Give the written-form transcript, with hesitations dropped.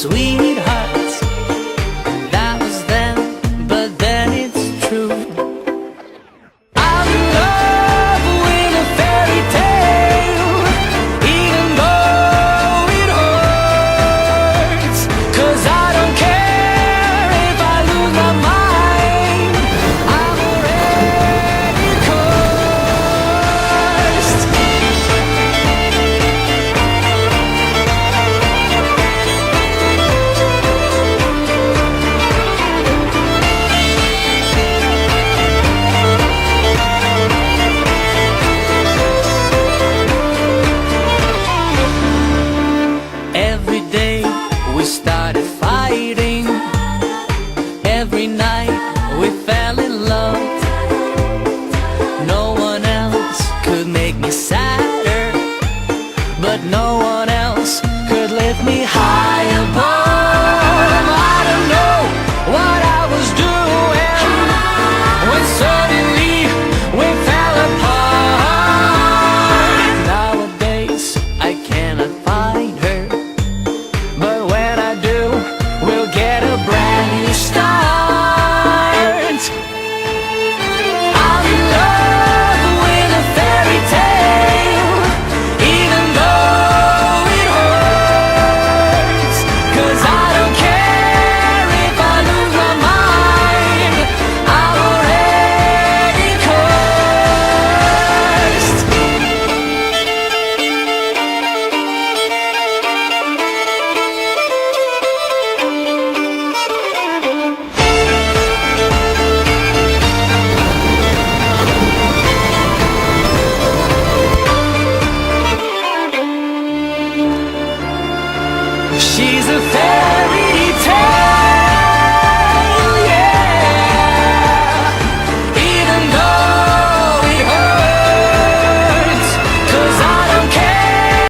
sweethearts. That was then, but then it's true. I'm in love with a fairy tale, even though it hurts. 'Cause I don't care if I lose my mind, I'm already cursed. Every day we start